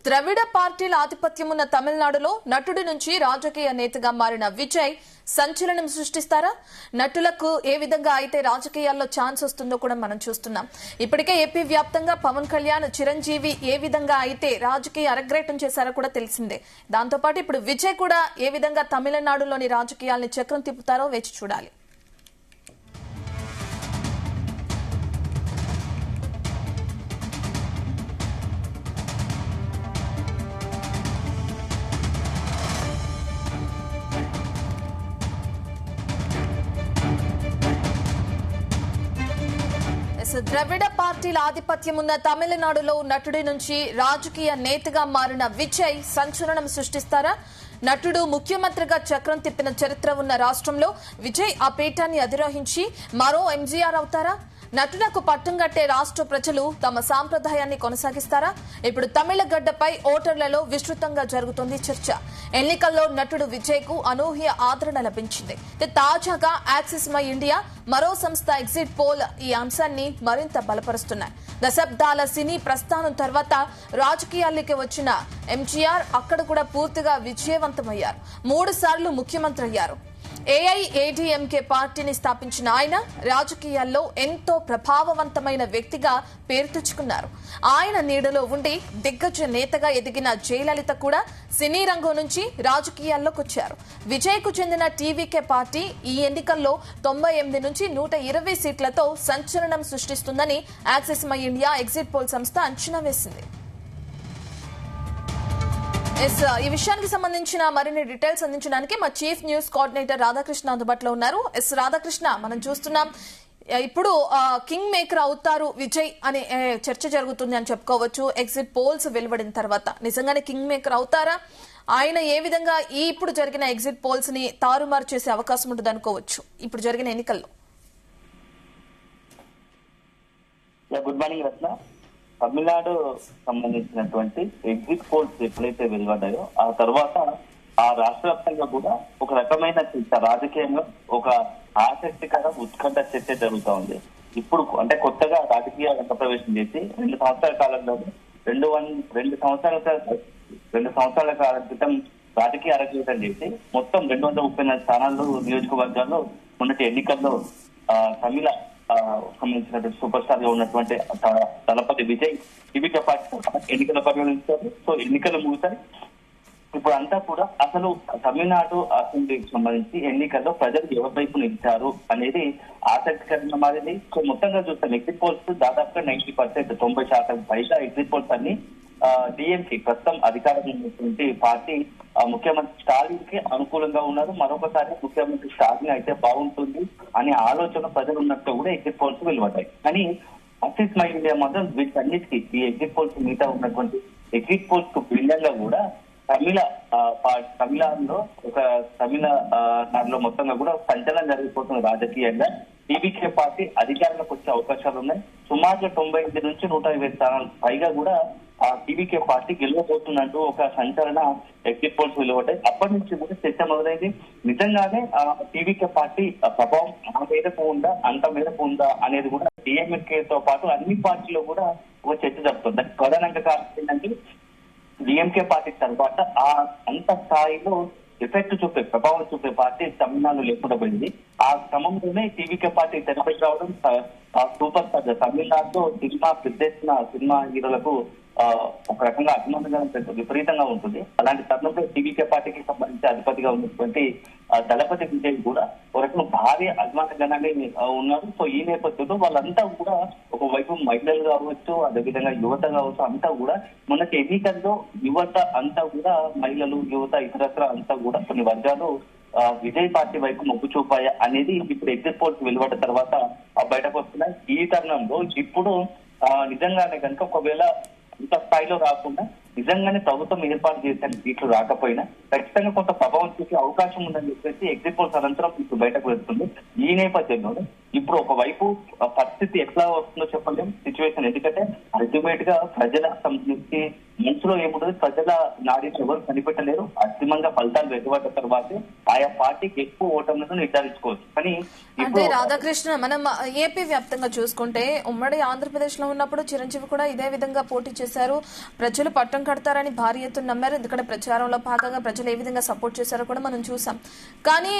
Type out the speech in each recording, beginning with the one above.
ద్రవిడ పార్టీల ఆధిపత్యం ఉన్న తమిళనాడులో నటుడి నుంచి రాజకీయ నేతగా మారిన విజయ్ సంచలనం సృష్టిస్తారా? నటులకు ఏ విధంగా అయితే రాజకీయాల్లో ఛాన్స్ వస్తుందో కూడా మనం చూస్తున్నాం. ఇప్పటికే ఏపీ వ్యాప్తంగా పవన్ కళ్యాణ్, చిరంజీవి ఏ విధంగా అయితే రాజకీయ అరగ్రేటం చేశారో కూడా తెలిసిందే. దాంతోపాటు ఇప్పుడు విజయ్ కూడా ఏ విధంగా తమిళనాడులోని రాజకీయాల్ని చక్రం తిప్పుతారో వేచి చూడాలి. ద్రవిడ పార్టీల ఆధిపత్యం ఉన్న తమిళనాడులో నటుడి నుంచి రాజకీయ నేతగా మారిన విజయ్ సంచలనం సృష్టిస్తారా? నటుడు ముఖ్యమంత్రిగా చక్రం తిప్పిన చరిత్ర ఉన్న రాష్ట్రంలో విజయ్ ఆ పీఠాన్ని అధిరోహించి మరో ఎంజీఆర్ అవుతారా? నటునకు పట్టం కట్టే రాష్ట్ర ప్రజలు తమ సాంప్రదాయాన్ని కొనసాగిస్తారా? ఇప్పుడు తమిళ గడ్డపై ఓటర్లలో విస్తృతంగా జరుగుతోంది చర్చ. ఎన్నికల్లో నటుడు విజయ్ కు అనూహ్య ఆదరణ లభించింది. తాజాగా యాక్సిస్ మై ఇండియా, మరో సంస్థ ఎగ్జిట్ పోల్ ఈ అంశాన్ని మరింత బలపరుస్తున్నాయి. దశాబ్దాల సినీ ప్రస్థానం తర్వాత రాజకీయాల్లోకి వచ్చిన ఎంజీఆర్ అక్కడ కూడా పూర్తిగా విజయవంతమయ్యారు. 3 సార్లు ముఖ్యమంత్రి అయ్యారు. ఏఐఏడీఎంకే పార్టీని స్థాపించిన ఆయన రాజకీయాల్లో ఎంతో ప్రభావవంతమైన వ్యక్తిగా పేరు తెచ్చుకున్నారు. ఆయన నీడలో ఉండి దిగ్గజ నేతగా ఎదిగిన జయలలిత కూడా సినీ రంగం నుంచి రాజకీయాల్లోకి వచ్చారు. విజయ్ కు చెందిన టీవీకే పార్టీ ఈ ఎన్నికల్లో 98 నుంచి 120 సీట్లతో సంచలనం సృష్టిస్తుందని Axis My India exit poll సంస్థ అంచనా వేసింది. ఈ విషయానికి సంబంధించిన మరిన్ని డీటెయిల్స్ అందించడానికి మా చీఫ్ న్యూస్ కోఆర్డినేటర్ రాధాకృష్ణ అందుబాటులో ఉన్నారు. రాధాకృష్ణ, మనం చూస్తున్నాం ఇప్పుడు కింగ్ మేకర్ అవుతారు విజయ్ అనే చర్చ జరుగుతుంది అని చెప్పుకోవచ్చు. ఎగ్జిట్ పోల్స్ వెలువడిన తర్వాత నిజంగానే కింగ్ మేకర్ అవుతారా? ఆయన ఏ విధంగా ఇప్పుడు జరిగిన ఎగ్జిట్ పోల్స్ ని తారుమారు చేసే అవకాశం ఉంటుంది అనుకోవచ్చు ఇప్పుడు జరిగిన ఎన్నికల్లో? గుడ్ మార్నింగ్ రత్న. తమిళనాడు సంబంధించినటువంటి ఎగ్జిట్ పోల్స్ ఎప్పుడైతే వెలువడ్డాయో ఆ తర్వాత ఆ రాష్ట్ర వ్యాప్తంగా కూడా ఒక రకమైన రాజకీయంగా ఒక ఆసక్తికర ఉత్కంఠ చర్చ జరుగుతూ ఉంది. ఇప్పుడు అంటే కొత్తగా రాజకీయ రంగప్రవేశం చేసి 2 సంవత్సరాల కాలంలో 2 సంవత్సరాల కాలం క్రితం రాజకీయ అరగేటం చేసి మొత్తం 234 స్థానాల్లో నియోజకవర్గాల్లో ఉన్నటి ఎన్నికల్లో తమిళ సంబంధించినటువంటి సూపర్ స్టార్ గా ఉన్నటువంటి దళపతి విజయ్ టీవీకే పార్టీ ఎన్నికల పరిగణించారు. సో ఎన్నికలు ముగుతాయి. ఇప్పుడు అంతా కూడా అసలు తమిళనాడు అసెంబ్లీకి సంబంధించి ఎన్నికల్లో ప్రజలు ఎవరి వైపు నిలిచారు అనేది ఆసక్తికరంగా మారింది. సో మొత్తంగా చూస్తాం ఎగ్జిట్ పోల్స్ దాదాపుగా 90%, 90% పైగా ఎగ్జిట్ పోల్స్ అన్ని డిఎంకే ప్రస్తుతం అధికారంలో ఉన్నటువంటి పార్టీ ముఖ్యమంత్రి స్టాలిన్ కి అనుకూలంగా ఉన్నారు. మరొకసారి ముఖ్యమంత్రి స్టాలిన్ అయితే బాగుంటుంది అనే ఆలోచన ప్రజలు ఉన్నట్టు కూడా ఎగ్జిట్ పోల్స్ వెలువడ్డాయి. కానీ యాక్సిస్ మై ఇండియా మాత్రం వీటన్నిటికీ ఈ ఎగ్జిట్ పోల్స్ మిగతా ఉన్నటువంటి ఎగ్జిట్ పోల్స్ కు భిన్నంగా కూడా తమిళనాడులో నాడులో మొత్తంగా కూడా సంచలనం జరిగిపోతుంది. రాజకీయంగా టీవీకే పార్టీ అధికారంలోకి వచ్చే అవకాశాలు ఉన్నాయి. సుమారు 98 నుంచి 120 స్థానాలు పైగా కూడా ఆ టీవీకే పార్టీ గెలవబోతుందంటూ ఒక సంచలన ఎగ్జిట్ పోల్స్ వెలువడ్డాయి. అప్పటి నుంచి కూడా చర్చ మొదలైంది. నిజంగానే ఆ టీవీకే పార్టీ ప్రభావం ఆ మేరకు ఉందా, అంత మేరకు ఉందా అనేది కూడా డిఎంకేతో పాటు అన్ని పార్టీలో కూడా ఒక చర్చ జరుగుతుంది. దానికి ప్రధానంగా కారణం ఏంటంటే డిఎంకే పార్టీ తర్వాత ఆ అంత స్థాయిలో ఎఫెక్ట్ చూపే, ప్రభావం చూపే పార్టీ తమిళనాడు లేకుండా పోయింది. ఆ క్రమంలోనే టీవీకే పార్టీ తెరపై రావడం సూపర్ స్టార్ తమిళనాడులో సినిమా హీరోలకు ఒక రకంగా అభిమానంగా విపరీతంగా ఉంటుంది. అలాంటి తరుణంలో టీవీకే పార్టీకి సంబంధించి అధిపతిగా ఉన్నటువంటి దళపతి విజయ్ కూడా ఒక రకంగా భారీ అభిమానంగానే ఉన్నారు. సో ఈ నేపథ్యంలో వాళ్ళంతా కూడా ఒకవైపు మహిళలు కావచ్చు, అదేవిధంగా యువత కావచ్చు, అంతా కూడా మొన్నటి ఎన్నికల్లో యువత అంతా కూడా మహిళలు, యువత, ఇతరత్ర అంతా కూడా కొన్ని వర్గాలు విజయ్ పార్టీ వైపు మొగ్గు చూపాయి అనేది ఇప్పుడు ఎగ్జిట్ పోల్స్ వెలువడ్డ తర్వాత బయటకు వస్తున్నాయి. ఈ తరుణంలో ఇప్పుడు నిజంగానే కనుక ఒకవేళ ఇంత స్థాయిలో రాకుండా నిజంగానే ప్రభుత్వం ఏర్పాటు చేసిన సీట్లు రాకపోయినా ఖచ్చితంగా కొంత ప్రభావం చూసే అవకాశం ఉందని చెప్పేసి ఎగ్జిట్ పోల్స్ అనంతరం ఇప్పుడు బయటకు వెళ్తుంది. ఈ నేపథ్యంలోనే ఇప్పుడు ఒకవైపు పరిస్థితి ఎట్లా వస్తుందో చెప్పలేం సిచ్యువేషన్. ఎందుకంటే అల్టిమేట్ గా ప్రజల సంబంధించి మనసులో ఏముంటుంది, ప్రజల నాడిని ఎవరు కనిపెట్టలేరు. అంతిమంగా ఫలితాలు వెలువడ్డ తర్వాతే ఆయా పార్టీకి ఎక్కువ ఓటర్లను నిర్ధారించుకోవచ్చు. కానీ అంటే రాధాకృష్ణ మనం ఏపీ వ్యాప్తంగా చూసుకుంటే ఉమ్మడి ఆంధ్రప్రదేశ్ లో ఉన్నప్పుడు చిరంజీవి కూడా ఇదే విధంగా పోటీ చేశారు. ప్రజలు పట్టం కడతారని భారీ ఎత్తున నమ్మారు. ఎందుకంటే ప్రచారంలో భాగంగా ప్రజలు ఏ విధంగా సపోర్ట్ చేశారో కూడా మనం చూసాం. కానీ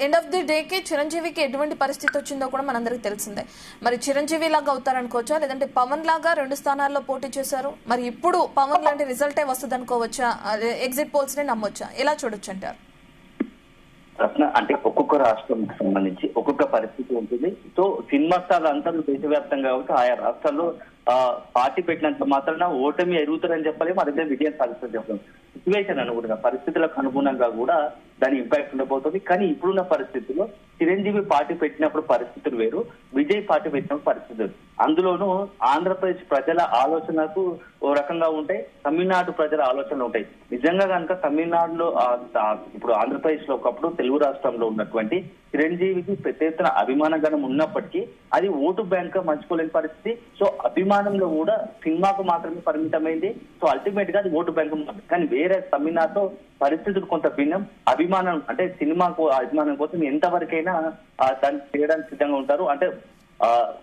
ఎండ్ ఆఫ్ ది డే కి చిరంజీవికి ఎటువంటి పరిస్థితి వచ్చిందో కూడా మనందరికి తెలిసిందే. మరి చిరంజీవి లాగా అవుతారనుకోవచ్చా, లేదంటే పవన్ లాగా 2 స్థానాల్లో పోటీ చేశారు, మరి ఇప్పుడు పవన్ లాంటి రిజల్టే వస్తుంది అనుకోవచ్చా, ఎగ్జిట్ పోల్స్ ని నమ్మొచ్చా, ఎలా చూడొచ్చు అంటారు? ప్రశ్న అంటే ఒక్కొక్క రాష్ట్రానికి సంబంధించి ఒక్కొక్క పరిస్థితి ఉంటుంది. సో సినిమా స్టార్లు అందరూ దేశవ్యాప్తంగా కాబట్టి ఆయా రాష్ట్రాల్లో పార్టీ పెట్టినంత మాత్రాన ఓటమి ఎరుగుతారని చెప్పలేము, అదే విజయం సాధిస్తారని చెప్పలేము. సిచ్యువేషన్ అనుగుణంగా పరిస్థితులకు అనుగుణంగా కూడా దాని ఇంపాక్ట్ ఉండబోతుంది. కానీ ఇప్పుడున్న పరిస్థితుల్లో చిరంజీవి పార్టీ పెట్టినప్పుడు పరిస్థితులు వేరు, విజయ్ పార్టీ పెట్టినప్పుడు పరిస్థితులు. అందులోనూ ఆంధ్రప్రదేశ్ ప్రజల ఆలోచనకు ఓ రకంగా ఉంటాయి, తమిళనాడు ప్రజల ఆలోచనలు ఉంటాయి. నిజంగా కనుక తమిళనాడులో ఇప్పుడు ఆంధ్రప్రదేశ్ లో ఒకప్పుడు తెలుగు రాష్ట్రంలో ఉన్నటువంటి చిరంజీవికి పెద్ద ఎత్తున అభిమాన గణం ఉన్నప్పటికీ అది ఓటు బ్యాంక్ గా మర్చిపోలేని పరిస్థితి. సో అభిమానంలో కూడా సినిమాకు మాత్రమే పరిమితమైంది. సో అల్టిమేట్ గా అది ఓటు బ్యాంక్. కానీ వేరే తమిళనాడులో పరిస్థితులు కొంత భిన్నం. అభిమానం అంటే సినిమాకు అభిమానం కోసం ఎంతవరకైనా దాన్ని చేయడానికి సిద్ధంగా ఉంటారు. అంటే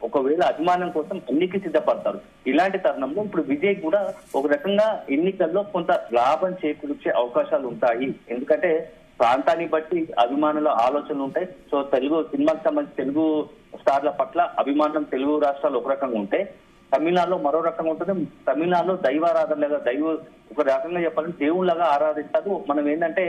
ఒకవేళ అభిమానం కోసం అన్నికి సిద్ధపడతారు. ఇలాంటి తరుణంలో ఇప్పుడు విజయ్ కూడా ఒక రకంగా ఎన్నికల్లో కొంత లాభం చేకూర్చే అవకాశాలు ఉంటాయి. ఎందుకంటే ప్రాంతాన్ని బట్టి అభిమానుల ఆలోచనలు ఉంటాయి. సో తెలుగు సినిమాకి సంబంధించి తెలుగు స్టార్ల పట్ల అభిమానం తెలుగు రాష్ట్రాలు ఒక రకంగా ఉంటాయి, తమిళనాడులో మరో రకంగా ఉంటుంది. తమిళనాడులో దైవారాధనలాగా ఒక రకంగా చెప్పాలంటే దేవుళ్ళగా ఆరాధిస్తారు. మనం ఏంటంటే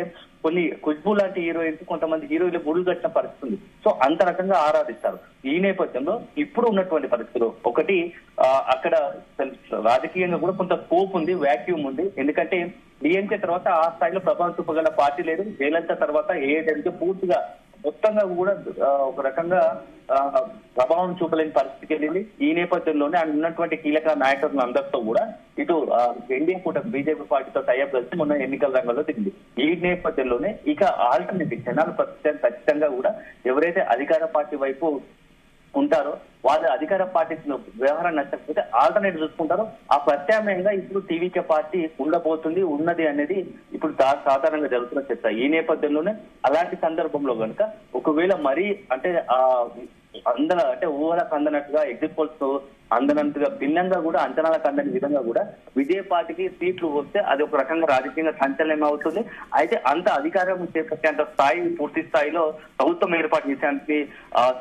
కొన్ని ఖుష్బు లాంటి హీరోయిన్స్ కొంతమంది హీరోయిన్లు గుడులు కట్టిన పరిస్థితి ఉంది. సో అంత రకంగా ఆరాధిస్తారు. ఈ నేపథ్యంలో ఇప్పుడు ఉన్నటువంటి పరిస్థితులు ఒకటి అక్కడ రాజకీయంగా కూడా కొంత స్కోప్ ఉంది, వ్యాక్యూమ్ ఉంది. ఎందుకంటే డిఎంకే తర్వాత ఆ స్థాయిలో ప్రభావం చూపగల పార్టీ లేదు. జయలలిత తర్వాత ఏఐడిఎంకే పూర్తిగా మొత్తంగా కూడా ఒక రకంగా ప్రభావం చూపలేని పరిస్థితికి వెళ్ళింది. ఈ నేపథ్యంలోనే ఉన్నటువంటి కీలక నాయకులు అందరితో కూడా ఇటు ఎన్డీఏ కూటమి బీజేపీ పార్టీతో టైఅప్ కలిసి మొన్న ఎన్నికల రంగంలో దిగింది. ఈ నేపథ్యంలోనే ఇక ఆల్టర్నేటివ్ జనాలు ఖచ్చితంగా కూడా ఎవరైతే అధికార పార్టీ వైపు ఉంటారో వాళ్ళు అధికార పార్టీ వ్యవహారం నచ్చకపోతే ఆల్టర్నేటివ్ చూసుకుంటారో ఆ ప్రత్యామ్నాయంగా ఇప్పుడు టీవీకే పార్టీ ఉండబోతుంది, ఉన్నది అనేది ఇప్పుడు సాధారణంగా జరుగుతున్న చర్చ. ఈ నేపథ్యంలోనే అలాంటి సందర్భంలో కనుక ఒకవేళ మరీ అంటే అంటే ఊహలకు అందనట్టుగా ఎగ్జిట్ పోల్స్ అందనంతగా భిన్నంగా కూడా అంచనాలకు అందని విధంగా కూడా విజయ పార్టీకి సీట్లు వస్తే అది ఒక రకంగా రాజకీయంగా సంచలనం అవుతుంది. అయితే అంత అధికారం చేపట్టేంత స్థాయి పూర్తి స్థాయిలో ప్రభుత్వం ఏర్పాటు చేసేందుకు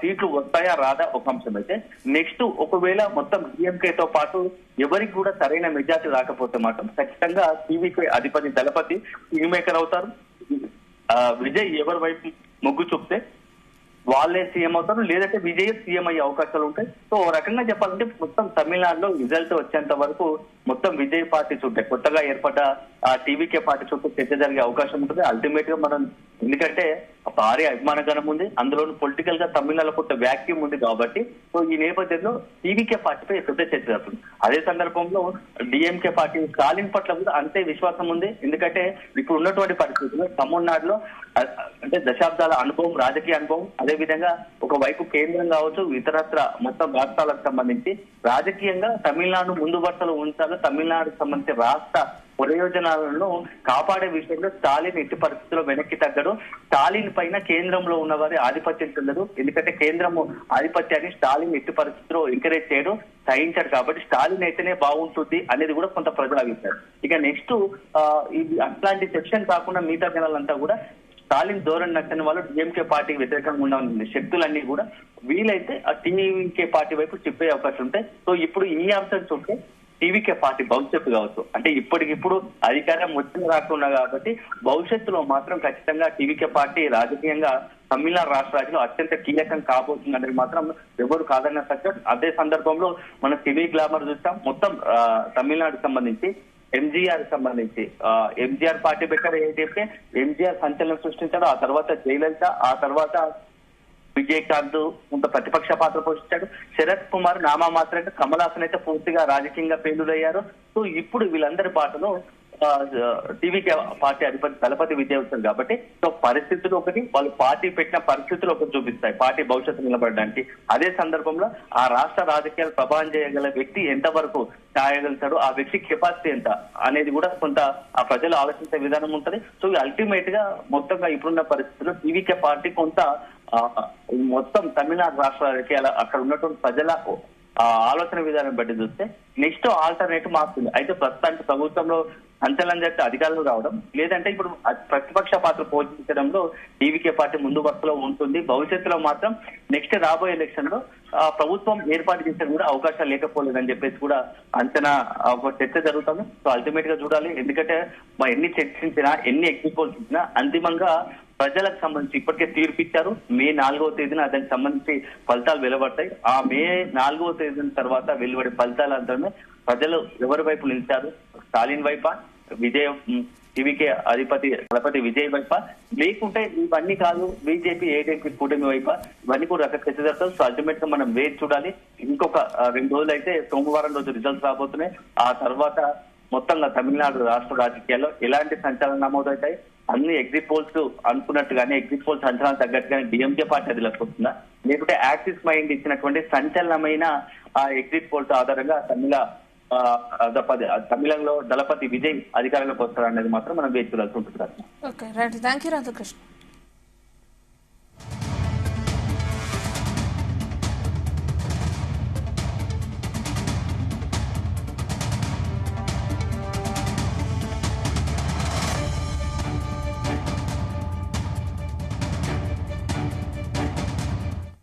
సీట్లు వస్తాయా రాదా ఒక అంశం అయితే, నెక్స్ట్ ఒకవేళ మొత్తం డిఎంకేతో పాటు ఎవరికి కూడా సరైన మెజార్టీ రాకపోతే మాత్రం ఖచ్చితంగా టీవీకి అధిపతి దళపతి కింగ్ మేకర్ అవుతారు. విజయ్ ఎవరి వైపు మొగ్గు చూపితే వాళ్ళే సీఎం అవుతారు, లేదంటే విజయ్ సీఎం అయ్యే అవకాశాలు ఉంటాయి. సో ఓ రకంగా చెప్పాలంటే మొత్తం తమిళనాడులో రిజల్ట్ వచ్చేంత వరకు మొత్తం విజయ్ పార్టీ చుట్టే కొత్తగా ఏర్పడ్డ టీవీకే పార్టీ చుట్టూ చర్చ జరిగే అవకాశం ఉంటుంది. అల్టిమేట్ గా మనం ఎందుకంటే భారీ అభిమాన గణం ఉంది, అందులోనూ పొలిటికల్ గా తమిళనాడులో కొంత వ్యాక్యూమ్ ఉంది కాబట్టి సో ఈ నేపథ్యంలో టీవీకే పార్టీపై పెద్ద చర్చ జరుగుతుంది. అదే సందర్భంలో డిఎంకే పార్టీ స్టాలిన్ పట్ల కూడా అంతే విశ్వాసం ఉంది. ఎందుకంటే ఇప్పుడు ఉన్నటువంటి పరిస్థితుల్లో తమిళనాడులో అంటే దశాబ్దాల అనుభవం, రాజకీయ అనుభవం, అదే విధంగా ఒకవైపు కేంద్రం కావచ్చు ఇతరత్ర మొత్తం రాష్ట్రాలకు సంబంధించి రాజకీయంగా తమిళనాడు ముందు వరుసలో ఉంచాలి. తమిళనాడుకు సంబంధించి రాష్ట్ర ప్రయోజనాలను కాపాడే విషయంలో స్టాలిన్ ఎట్టి పరిస్థితుల్లో వెనక్కి తగ్గడు. స్టాలిన్ పైన కేంద్రంలో ఉన్న వారి ఆధిపత్యం చెందదు. ఎందుకంటే కేంద్రము ఆధిపత్యాన్ని స్టాలిన్ ఎట్టి పరిస్థితుల్లో ఎంకరేజ్ చేయడం సహించాడు. కాబట్టి స్టాలిన్ అయితేనే బాగుంటుంది అనేది కూడా కొంత ప్రజల అభిప్రాయం. ఇక నెక్స్ట్ ఇది అట్లాంటి సెక్షన్ కాకుండా మిగతా జనాలంతా కూడా స్టాలిన్ ధోరణి నచ్చని వాళ్ళు డిఎంకే పార్టీకి వ్యతిరేకంగా ఉన్న శక్తులన్నీ కూడా వీలైతే ఆ టీవీకే పార్టీ వైపు చెప్పే అవకాశం ఉంటాయి. సో ఇప్పుడు ఈ అంశం చూస్తే టీవీకే పార్టీ భవిష్యత్తు కావచ్చు, అంటే ఇప్పటికిప్పుడు అధికారం వచ్చిన రాకుండా కాబట్టి భవిష్యత్తులో మాత్రం ఖచ్చితంగా టీవీకే పార్టీ రాజకీయంగా తమిళనాడు రాష్ట్ర రాజకీయంలో అత్యంత కీలకం కాబోతుంది అనేది మాత్రం ఎవరు కాదన్న సత్యం. అదే సందర్భంలో మనం టీవీ గ్లామర్ చూస్తాం. మొత్తం తమిళనాడుకు సంబంధించి ఎంజీఆర్ సంబంధించి ఎంజీఆర్ పార్టీ పెట్టారు. ఏంటంటే ఎంజీఆర్ సంచలనం సృష్టించాడు. ఆ తర్వాత జయలలిత, ఆ తర్వాత విజయకాంత్ కొంత ప్రతిపక్ష పాత్ర పోషించాడు. శరత్ కుమార్ నామమాత్రంగా, కమల్ హాసన్ అయితే పూర్తిగా రాజకీయంగా పేలుడయ్యారు. సో ఇప్పుడు వీళ్ళందరి పాటలో టీవీకి పార్టీ అధిపతి దళపతి విజయ్ వచ్చారు. కాబట్టి సో పరిస్థితులు ఒకటి, వాళ్ళు పార్టీ పెట్టిన పరిస్థితులు ఒకటి చూపిస్తాయి పార్టీ భవిష్యత్తు నిలబడడానికి. అదే సందర్భంలో ఆ రాష్ట్ర రాజకీయాలు ప్రభావం చేయగల వ్యక్తి ఎంతవరకు చేయగలుగుతాడు, ఆ వ్యక్తి కెపాసిటీ ఎంత అనేది కూడా కొంత ఆ ప్రజలు ఆలోచించే విధానం ఉంటుంది. సో అల్టిమేట్ గా మొత్తంగా ఇప్పుడున్న పరిస్థితుల్లో టీవీకే పార్టీ కొంత మొత్తం తమిళనాడు రాష్ట్ర రాజకీయాల అక్కడ ఉన్నటువంటి ప్రజల ఆలోచన విధానం బట్టి చూస్తే నెక్స్ట్ ఆల్టర్నేటివ్ మారుతుంది. అయితే ప్రస్తుతానికి ప్రభుత్వంలో సంచలనం జరిగితే అధికారులు రావడం, లేదంటే ఇప్పుడు ప్రతిపక్ష పాత్ర పోషించడంలో టీవీకే పార్టీ ముందు వరుసలో ఉంటుంది. భవిష్యత్తులో మాత్రం నెక్స్ట్ రాబోయే ఎలక్షన్ లో ప్రభుత్వం ఏర్పాటు చేసే కూడా అవకాశాలు లేకపోలేదని చెప్పేసి కూడా అంచనా ఒక చర్చ జరుగుతుంది. సో అల్టిమేట్ గా చూడాలి. ఎందుకంటే ఎన్ని చర్చించినా ఎన్ని ఎగ్జిక్యూట్ ఇచ్చినా అంతిమంగా ప్రజలకు సంబంధించి ఇప్పటికే తీర్పిచ్చారు. మే 4వ తేదీన దానికి సంబంధించి ఫలితాలు వెలువడతాయి. ఆ మే 4వ తేదీన తర్వాత వెలువడే ఫలితాలు అంటేనే ప్రజలు ఎవరి వైపు నిలిచారు, స్టాలిన్ వైపా, టీవీకే అధిపతి దళపతి విజయ్ వైపా, లేకుంటే ఇవన్నీ కాదు బీజేపీ ఏజేపీ కూటమి వైపా, ఇవన్నీ కూడా చర్చ జరుగుతారు. సో అల్టిమేట్ గా మనం వేచి చూడాలి. ఇంకొక 2 రోజులు అయితే సోమవారం రోజు రిజల్ట్స్ రాబోతున్నాయి. ఆ తర్వాత మొత్తంగా తమిళనాడు రాష్ట్ర రాజకీయాల్లో ఎలాంటి సంచలనం నమోదవుతాయి, అన్ని ఎగ్జిట్ పోల్స్ అనుకున్నట్టుగానే ఎగ్జిట్ పోల్స్ అంచనాలు తగ్గట్టుగానే డిఎంకే పార్టీ అదిలేకపోతుందా, లేకుంటే యాక్సిస్ మైండ్ ఇచ్చినటువంటి సంచలనమైన ఆ ఎగ్జిట్ పోల్స్ ఆధారంగా తమిళంలో దళపతి విజయ్ అధికారంలోకి వస్తారనేది మాత్రం మనం వేచి చూడాల్సి ఉంటుంది. Okay right, thank you Radhakrishna.